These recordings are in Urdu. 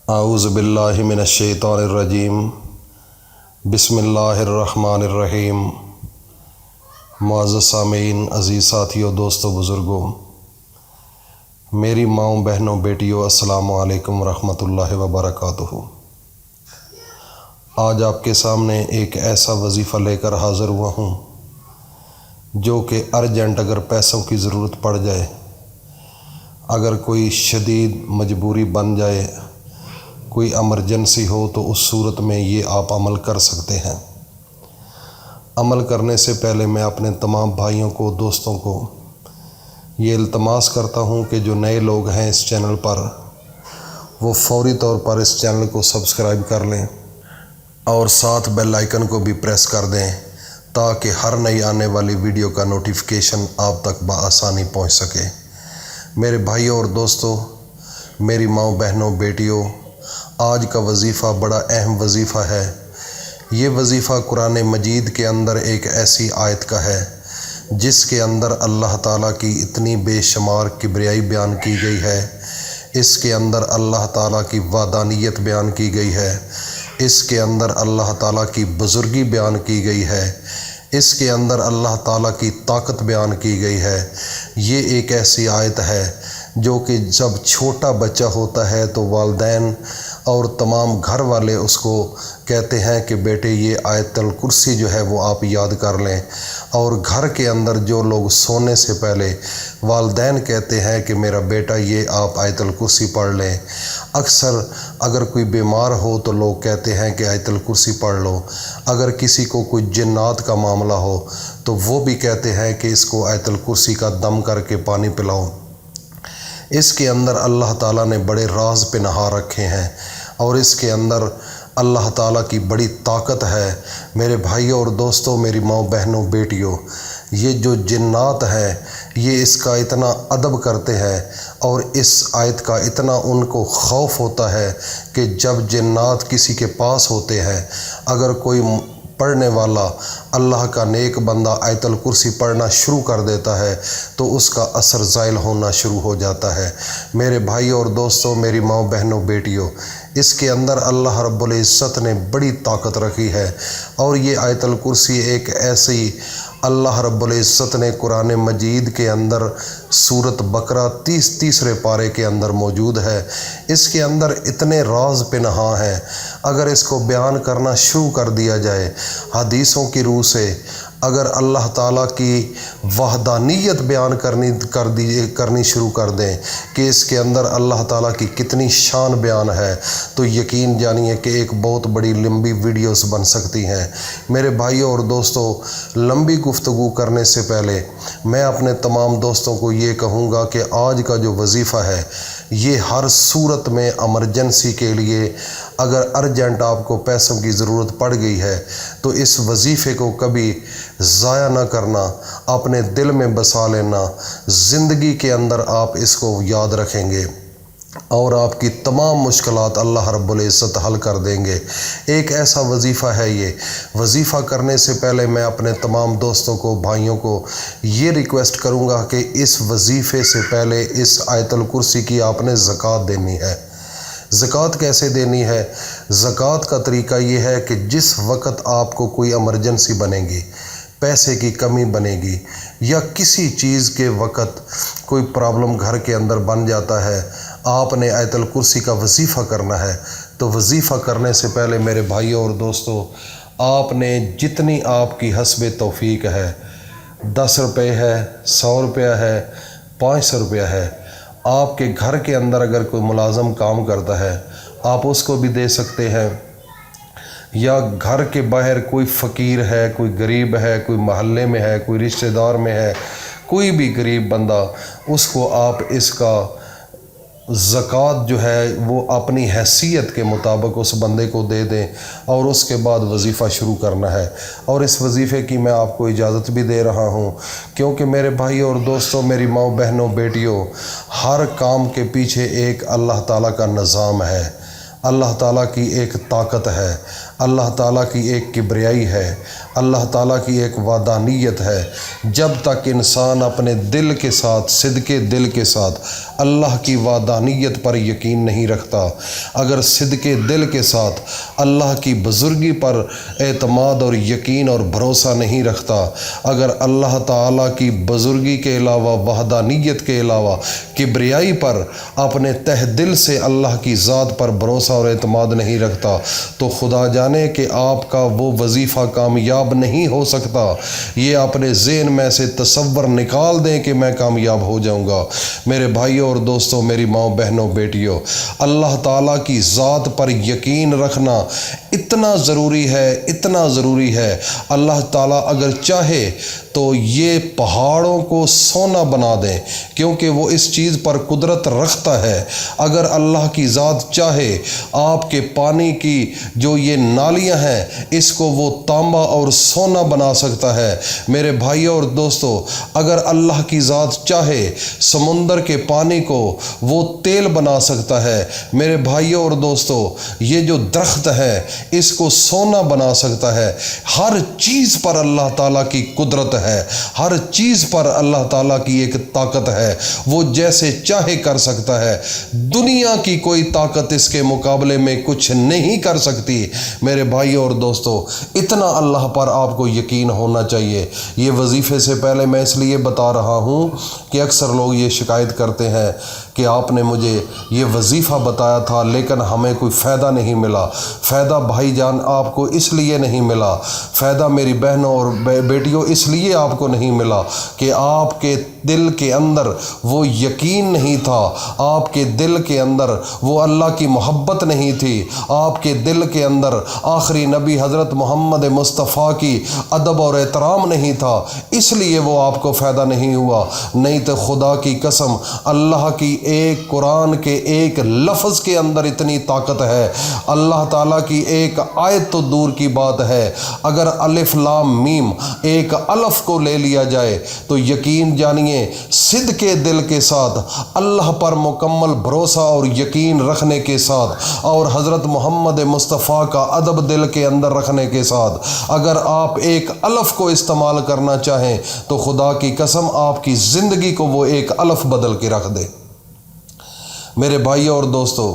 اعوذ باللہ من الشیطان الرجیم بسم اللہ الرحمن الرحیم۔ معزز سامعین، عزیز ساتھیوں، دوستوں، بزرگوں، میری ماؤں، بہنوں، بیٹیوں، السلام علیکم ورحمۃ اللہ وبرکاتہ۔ آج آپ کے سامنے ایک ایسا وظیفہ لے کر حاضر ہوا ہوں جو کہ ارجنٹ اگر پیسوں کی ضرورت پڑ جائے، اگر کوئی شدید مجبوری بن جائے، کوئی ایمرجنسی ہو، تو اس صورت میں یہ آپ عمل کر سکتے ہیں۔ عمل کرنے سے پہلے میں اپنے تمام بھائیوں کو، دوستوں کو یہ التماس کرتا ہوں کہ جو نئے لوگ ہیں اس چینل پر، وہ فوری طور پر اس چینل کو سبسکرائب کر لیں اور ساتھ بیل آئیکن کو بھی پریس کر دیں تاکہ ہر نئی آنے والی ویڈیو کا نوٹیفیکیشن آپ تک بآسانی پہنچ سکے۔ میرے بھائیوں اور دوستوں، میری ماؤں، بہنوں، بیٹیوں، آج کا وظیفہ بڑا اہم وظیفہ ہے۔ یہ وظیفہ قرآن مجید کے اندر ایک ایسی آیت کا ہے جس کے اندر اللہ تعالیٰ کی اتنی بے شمار کبریائی بیان کی گئی ہے، اس کے اندر اللہ تعالیٰ کی وحدانیت بیان کی گئی ہے، اس کے اندر اللہ تعالیٰ کی بزرگی بیان کی گئی ہے، اس کے اندر اللہ تعالیٰ کی طاقت بیان کی گئی ہے۔ یہ ایک ایسی آیت ہے جو کہ جب چھوٹا بچہ ہوتا ہے تو والدین اور تمام گھر والے اس کو کہتے ہیں کہ بیٹے یہ آیت الکرسی جو ہے وہ آپ یاد کر لیں، اور گھر کے اندر جو لوگ سونے سے پہلے والدین کہتے ہیں کہ میرا بیٹا یہ آپ آیت الکرسی پڑھ لیں۔ اکثر اگر کوئی بیمار ہو تو لوگ کہتے ہیں کہ آیت الکرسی پڑھ لو، اگر کسی کو کوئی جنات کا معاملہ ہو تو وہ بھی کہتے ہیں کہ اس کو آیت الکرسی کا دم کر کے پانی پلاؤ۔ اس کے اندر اللہ تعالیٰ نے بڑے راز پہ نہا رکھے ہیں اور اس کے اندر اللہ تعالیٰ کی بڑی طاقت ہے۔ میرے بھائیوں اور دوستوں، میری ماؤں، بہنوں، بیٹیوں، یہ جو جنات ہیں یہ اس کا اتنا ادب کرتے ہیں اور اس آیت کا اتنا ان کو خوف ہوتا ہے کہ جب جنات کسی کے پاس ہوتے ہیں، اگر کوئی پڑھنے والا اللہ کا نیک بندہ آیت الکرسی پڑھنا شروع کر دیتا ہے تو اس کا اثر زائل ہونا شروع ہو جاتا ہے۔ میرے بھائیوں اور دوستوں، میری ماؤں، بہنوں، بیٹیوں، اس کے اندر اللہ رب العزت نے بڑی طاقت رکھی ہے، اور یہ آیت الکرسی ایک ایسی اللہ رب العزت نے قرآن مجید کے اندر سورۃ بقرہ تیسرے پارے کے اندر موجود ہے۔ اس کے اندر اتنے راز پہ نہا ہیں، اگر اس کو بیان کرنا شروع کر دیا جائے حدیثوں کی روح سے، اگر اللہ تعالیٰ کی وحدانیت بیان کرنی شروع کر دیں کہ اس کے اندر اللہ تعالیٰ کی کتنی شان بیان ہے، تو یقین جانیے کہ ایک بہت بڑی لمبی ویڈیوز بن سکتی ہیں۔ میرے بھائیوں اور دوستوں، لمبی گفتگو کرنے سے پہلے میں اپنے تمام دوستوں کو یہ کہوں گا کہ آج کا جو وظیفہ ہے یہ ہر صورت میں ایمرجنسی کے لیے اگر ارجنٹ آپ کو پیسوں کی ضرورت پڑ گئی ہے تو اس وظیفے کو کبھی ضائع نہ کرنا، اپنے دل میں بسا لینا، زندگی کے اندر آپ اس کو یاد رکھیں گے اور آپ کی تمام مشکلات اللہ رب العزت حل کر دیں گے۔ ایک ایسا وظیفہ ہے یہ۔ وظیفہ کرنے سے پہلے میں اپنے تمام دوستوں کو، بھائیوں کو یہ ریکویسٹ کروں گا کہ اس وظیفے سے پہلے اس آیت الکرسی کی آپ نے زکوٰۃ دینی ہے۔ زکوٰۃ کیسے دینی ہے؟ زکوٰۃ کا طریقہ یہ ہے کہ جس وقت آپ کو کوئی ایمرجنسی بنے گی، پیسے کی کمی بنے گی، یا کسی چیز کے وقت کوئی پرابلم گھر کے اندر بن جاتا ہے، آپ نے آیت الکرسی کا وظیفہ کرنا ہے، تو وظیفہ کرنے سے پہلے میرے بھائیوں اور دوستوں، آپ نے جتنی آپ کی حسب توفیق ہے، 10 روپے ہے، 100 روپیہ ہے، 500 روپیہ ہے، آپ کے گھر کے اندر اگر کوئی ملازم کام کرتا ہے آپ اس کو بھی دے سکتے ہیں، یا گھر کے باہر کوئی فقیر ہے، کوئی غریب ہے، کوئی محلے میں ہے، کوئی رشتہ دار میں ہے، کوئی بھی غریب بندہ، اس کو آپ اس کا زکوٰۃ جو ہے وہ اپنی حیثیت کے مطابق اس بندے کو دے دیں، اور اس کے بعد وظیفہ شروع کرنا ہے۔ اور اس وظیفے کی میں آپ کو اجازت بھی دے رہا ہوں، کیونکہ میرے بھائیوں اور دوستوں، میری ماؤں، بہنوں، بیٹیوں، ہر کام کے پیچھے ایک اللہ تعالیٰ کا نظام ہے۔ اللہ تعالیٰ کی ایک طاقت ہے، اللہ تعالیٰ کی ایک کبریائی ہے، اللہ تعالیٰ کی ایک وحدانیت ہے۔ جب تک انسان اپنے دل کے ساتھ، صدقے دل کے ساتھ اللہ کی وحدانیت پر یقین نہیں رکھتا، اگر صدقے دل کے ساتھ اللہ کی بزرگی پر اعتماد اور یقین اور بھروسہ نہیں رکھتا، اگر اللہ تعالیٰ کی بزرگی کے علاوہ، وحدانیت کے علاوہ کبریائی پر اپنے تہ دل سے اللہ کی ذات پر بھروسہ اور اعتماد نہیں رکھتا، تو خدا جانے کہ آپ کا وہ وظیفہ کامیاب نہیں ہو سکتا۔ یہ اپنے ذہن میں سے تصور نکال دیں کہ میں کامیاب ہو جاؤں گا۔ میرے بھائیوں اور دوستوں، میری ماؤں، بہنوں، بیٹیوں، اللہ تعالیٰ کی ذات پر یقین رکھنا اتنا ضروری ہے، اتنا ضروری ہے۔ اللہ تعالیٰ اگر چاہے تو یہ پہاڑوں کو سونا بنا دیں، کیونکہ وہ اس چیز پر قدرت رکھتا ہے۔ اگر اللہ کی ذات چاہے، آپ کے پانی کی جو یہ نالیاں ہیں، اس کو وہ تانبا اور سونا بنا سکتا ہے۔ میرے بھائیوں اور دوستوں، اگر اللہ کی ذات چاہے، سمندر کے پانی کو وہ تیل بنا سکتا ہے۔ میرے بھائیوں اور دوستوں، یہ جو درخت ہے، اس کو سونا بنا سکتا ہے۔ ہر چیز پر اللہ تعالیٰ کی قدرت ہے، ہر چیز پر اللہ تعالیٰ کی ایک طاقت ہے، وہ جیسے چاہے کر سکتا ہے۔ دنیا کی کوئی طاقت اس کے مقابلے میں کچھ نہیں کر سکتی۔ میرے بھائیوں اور دوستوں، اتنا اللہ پر آپ کو یقین ہونا چاہیے۔ یہ وظیفے سے پہلے میں اس لیے بتا رہا ہوں کہ اکثر لوگ یہ شکایت کرتے ہیں کہ آپ نے مجھے یہ وظیفہ بتایا تھا لیکن ہمیں کوئی فائدہ نہیں ملا۔ فائدہ بھائی جان آپ کو اس لیے نہیں ملا، فائدہ میری بہنوں اور بیٹیوں اس لیے آپ کو نہیں ملا کہ آپ کے دل کے اندر وہ یقین نہیں تھا، آپ کے دل کے اندر وہ اللہ کی محبت نہیں تھی، آپ کے دل کے اندر آخری نبی حضرت محمد مصطفیٰ کی ادب اور احترام نہیں تھا، اس لیے وہ آپ کو فائدہ نہیں ہوا۔ نہیں تو خدا کی قسم، اللہ کی ایک قرآن کے ایک لفظ کے اندر اتنی طاقت ہے، اللہ تعالیٰ کی ایک آیت تو دور کی بات ہے، اگر الف لام میم ایک الف کو لے لیا جائے تو یقین جانیے صدقے دل کے ساتھ، اللہ پر مکمل بھروسہ اور یقین رکھنے کے ساتھ، اور حضرت محمد مصطفیٰ کا ادب دل کے اندر رکھنے کے ساتھ، اگر آپ ایک الف کو استعمال کرنا چاہیں تو خدا کی قسم آپ کی زندگی کو وہ ایک الف بدل کے رکھ دے۔ میرے بھائیوں اور دوستوں،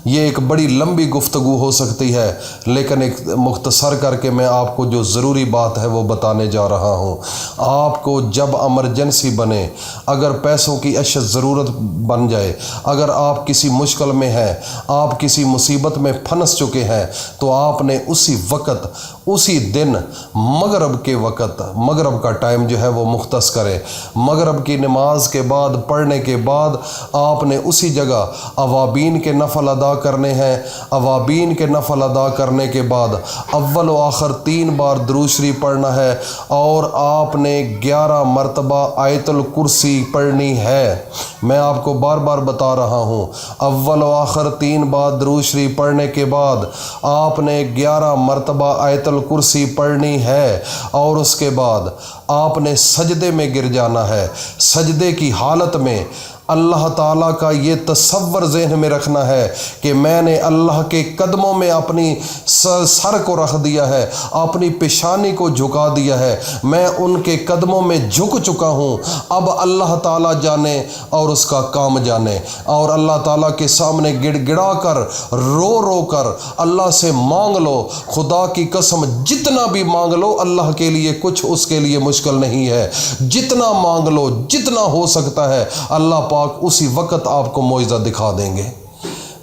یہ ایک بڑی لمبی گفتگو ہو سکتی ہے، لیکن ایک مختصر کر کے میں آپ کو جو ضروری بات ہے وہ بتانے جا رہا ہوں۔ آپ کو جب ایمرجنسی بنے، اگر پیسوں کی اشد ضرورت بن جائے، اگر آپ کسی مشکل میں ہیں، آپ کسی مصیبت میں پھنس چکے ہیں، تو آپ نے اسی وقت، اسی دن، مغرب کے وقت، مغرب کا ٹائم جو ہے وہ مختص کریں۔ مغرب کی نماز کے بعد، پڑھنے کے بعد، آپ نے اسی جگہ اوابین کے نفل ادا کرنے ہیں۔ اوابین کے نفل ادا کرنے کے بعد اول و آخر 3 بار درود شریف پڑھنا ہے، اور آپ نے 11 مرتبہ آیت الکرسی پڑھنی ہے۔ میں آپ کو بار بار بتا رہا ہوں، اول و آخر 3 بار درود شریف پڑھنے کے بعد آپ نے 11 مرتبہ آیت الکرسی پڑھنی ہے، اور اس کے بعد آپ نے سجدے میں گر جانا ہے۔ سجدے کی حالت میں اللہ تعالیٰ کا یہ تصور ذہن میں رکھنا ہے کہ میں نے اللہ کے قدموں میں اپنی سر کو رکھ دیا ہے، اپنی پیشانی کو جھکا دیا ہے، میں ان کے قدموں میں جھک چکا ہوں۔ اب اللہ تعالیٰ جانے اور اس کا کام جانے، اور اللہ تعالیٰ کے سامنے گڑ گڑا کر، رو رو کر اللہ سے مانگ لو۔ خدا کی قسم، جتنا بھی مانگ لو، اللہ کے لیے کچھ اس کے لیے مشکل نہیں ہے۔ جتنا مانگ لو، جتنا ہو سکتا ہے، اللہ پاک اسی وقت آپ کو معجزہ دکھا دیں گے۔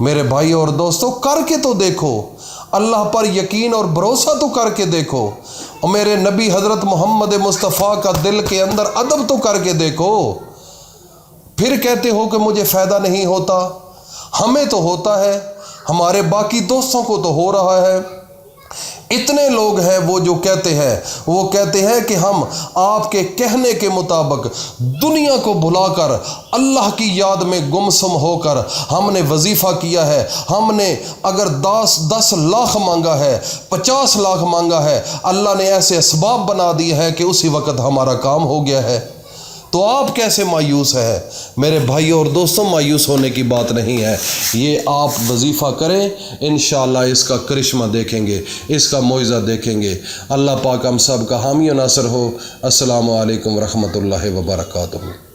میرے بھائیوں اور دوستوں، کر کے تو دیکھو، اللہ پر یقین اور بھروسہ تو کر کے دیکھو، اور میرے نبی حضرت محمد مصطفیٰ کا دل کے اندر ادب تو کر کے دیکھو۔ پھر کہتے ہو کہ مجھے فائدہ نہیں ہوتا۔ ہمیں تو ہوتا ہے، ہمارے باقی دوستوں کو تو ہو رہا ہے۔ اتنے لوگ ہیں وہ کہتے ہیں کہ ہم آپ کے کہنے کے مطابق دنیا کو بھلا کر اللہ کی یاد میں گمسم ہو کر ہم نے وظیفہ کیا ہے۔ ہم نے اگر 10 لاکھ مانگا ہے، 50 لاکھ مانگا ہے، اللہ نے ایسے اسباب بنا دیے ہیں کہ اسی وقت ہمارا کام ہو گیا ہے۔ تو آپ کیسے مایوس ہیں؟ میرے بھائیوں اور دوستوں، مایوس ہونے کی بات نہیں ہے، یہ آپ وظیفہ کریں، انشاءاللہ اس کا کرشمہ دیکھیں گے، اس کا معجزہ دیکھیں گے۔ اللہ پاک ہم سب کا حامی و ناصر ہو۔ السلام علیکم ورحمۃ اللہ وبرکاتہ۔